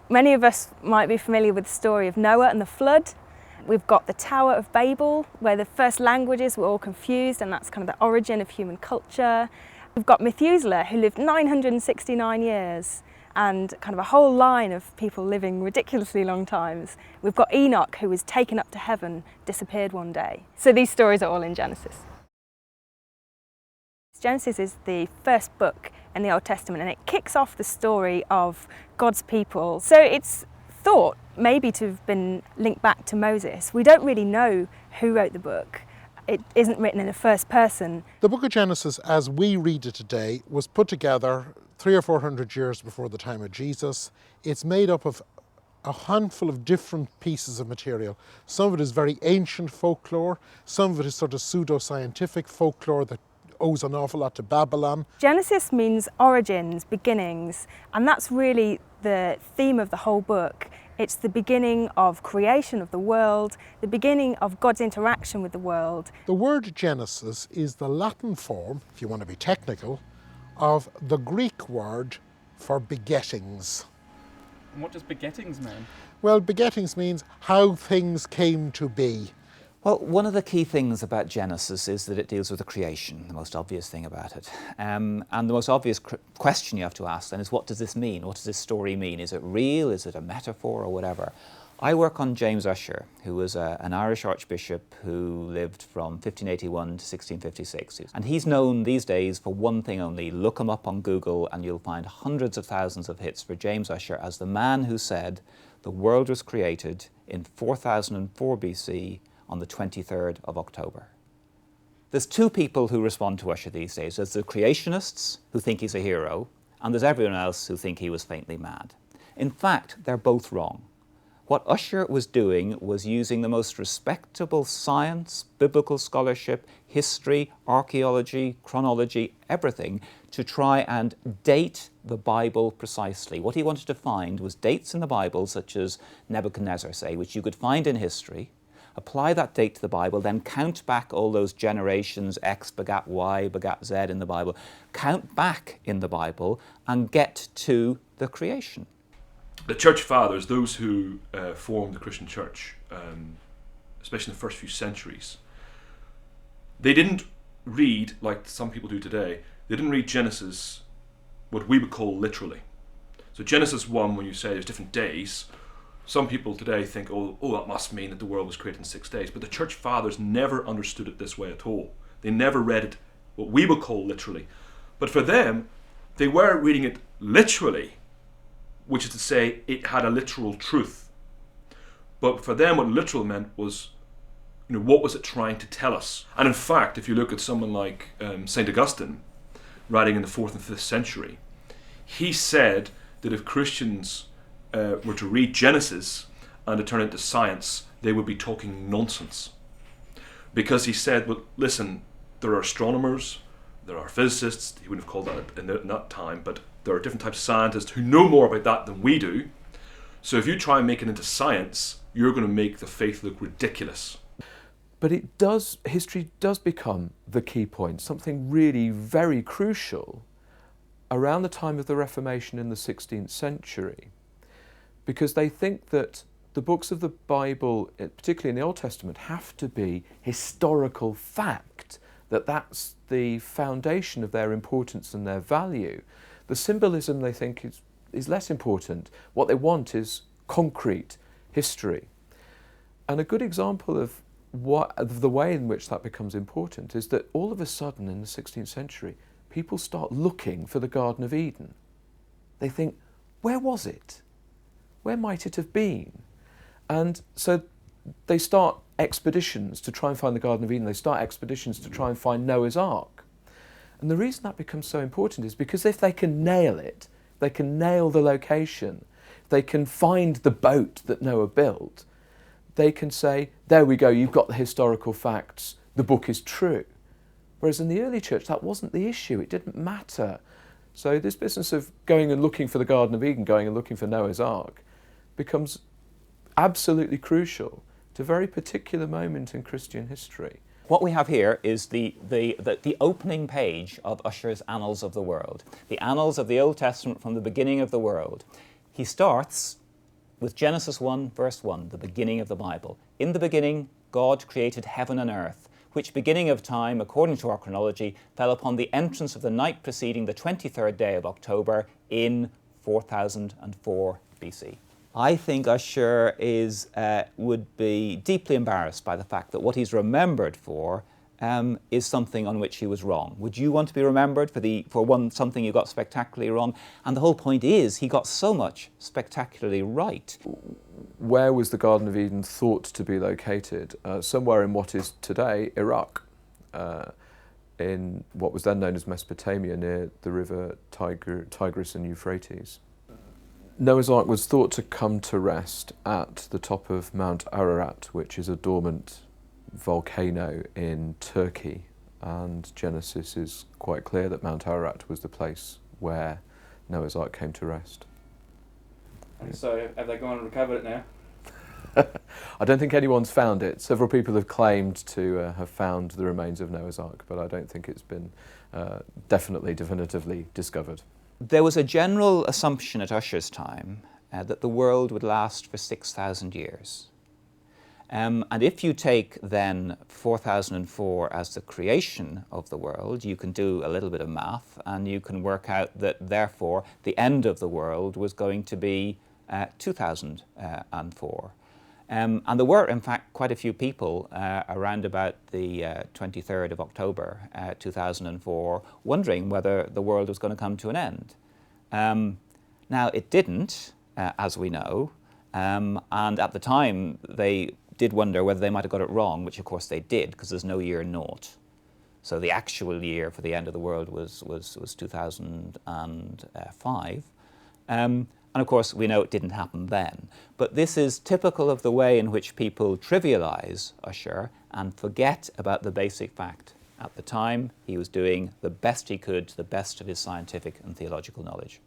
Many of us might be familiar with the story of Noah and the flood. We've got the Tower of Babel, where the first languages were all confused, and that's kind of the origin of human culture. We've got Methuselah, who lived 969 years, and kind of a whole line of people living ridiculously long times. We've got Enoch, who was taken up to heaven, disappeared one day. So these stories are all in Genesis. Genesis is the first book in the Old Testament, and it kicks off the story of God's people. So it's thought maybe to have been linked back to Moses. We don't really know who wrote the book. It isn't written in the first person. The book of Genesis, as we read it today, was put together 300 or 400 years before the time of Jesus. It's made up of a handful of different pieces of material. Some of it is very ancient folklore, some of it is sort of pseudo-scientific folklore that owes an awful lot to Babylon. Genesis means origins, beginnings, and that's really the theme of the whole book. It's the beginning of creation of the world, the beginning of God's interaction with the world. The word Genesis is the Latin form, if you want to be technical, of the Greek word for begettings. And what does begettings mean? Well, begettings means how things came to be. Well, one of the key things about Genesis is that it deals with the creation, the most obvious thing about it. And the most obvious question you have to ask then is, what does this mean? What does this story mean? Is it real? Is it a metaphor or whatever? I work on James Ussher, who was an Irish archbishop who lived from 1581 to 1656. And he's known these days for one thing only. Look him up on Google and you'll find hundreds of thousands of hits for James Ussher as the man who said the world was created in 4004 BC on the 23rd of October. There's two people who respond to Ussher these days. There's the creationists, who think he's a hero, and there's everyone else who think he was faintly mad. In fact, they're both wrong. What Ussher was doing was using the most respectable science, biblical scholarship, history, archaeology, chronology, everything, to try and date the Bible precisely. What he wanted to find was dates in the Bible, such as Nebuchadnezzar, say, which you could find in history, apply that date to the Bible, then count back all those generations, X begat Y, begat Z in the Bible, count back in the Bible and get to the creation. The church fathers, those who formed the Christian church, especially in the first few centuries, they didn't read, like some people do today, they didn't read Genesis what we would call literally. So Genesis 1, when you say there's different days, some people today think, oh, that must mean that the world was created in 6 days. But the church fathers never understood it this way at all. They never read it what we would call literally. But for them, they were reading it literally, which is to say it had a literal truth. But for them, what literal meant was, what was it trying to tell us? And in fact, if you look at someone like St. Augustine, writing in the 4th and 5th century, he said that if Christians were to read Genesis and to turn it into science, they would be talking nonsense. Because he said, well, listen, there are astronomers, there are physicists, he wouldn't have called that in that time, but there are different types of scientists who know more about that than we do. So if you try and make it into science, you're going to make the faith look ridiculous. But history does become the key point, something really very crucial around the time of the Reformation in the 16th century. Because they think that the books of the Bible, particularly in the Old Testament, have to be historical fact, that that's the foundation of their importance and their value. The symbolism, they think, is less important. What they want is concrete history. And a good example of the way in which that becomes important is that all of a sudden in the 16th century, people start looking for the Garden of Eden. They think, where was it? Where might it have been? And so they start expeditions to try and find the Garden of Eden. They start expeditions to try and find Noah's Ark. And the reason that becomes so important is because if they can nail it, they can nail the location, they can find the boat that Noah built, they can say, there we go, you've got the historical facts, the book is true. Whereas in the early church, that wasn't the issue, it didn't matter. So this business of going and looking for the Garden of Eden, going and looking for Noah's Ark, becomes absolutely crucial to a very particular moment in Christian history. What we have here is the opening page of Ussher's Annals of the World, the annals of the Old Testament from the beginning of the world. He starts with Genesis 1, verse 1, the beginning of the Bible. In the beginning, God created heaven and earth, which beginning of time, according to our chronology, fell upon the entrance of the night preceding the 23rd day of October in 4004 BC. I think Ussher would be deeply embarrassed by the fact that what he's remembered for is something on which he was wrong. Would you want to be remembered for something you got spectacularly wrong? And the whole point is he got so much spectacularly right. Where was the Garden of Eden thought to be located? Somewhere in what is today Iraq, in what was then known as Mesopotamia, near the river Tigris and Euphrates. Noah's Ark was thought to come to rest at the top of Mount Ararat, which is a dormant volcano in Turkey, and Genesis is quite clear that Mount Ararat was the place where Noah's Ark came to rest. And so, have they gone and recovered it now? I don't think anyone's found it. Several people have claimed to have found the remains of Noah's Ark, but I don't think it's been definitively discovered. There was a general assumption at Ussher's time that the world would last for 6,000 years. And if you take then 4004 as the creation of the world, you can do a little bit of math and you can work out that therefore the end of the world was going to be 2004. And there were in fact quite a few people around about the 23rd of October 2004 wondering whether the world was going to come to an end. Now it didn't, as we know, and at the time they did wonder whether they might have got it wrong, which of course they did, because there's no year naught. So the actual year for the end of the world was 2005. And of course we know it didn't happen then. But this is typical of the way in which people trivialize Ussher and forget about the basic fact. At the time he was doing the best he could to the best of his scientific and theological knowledge.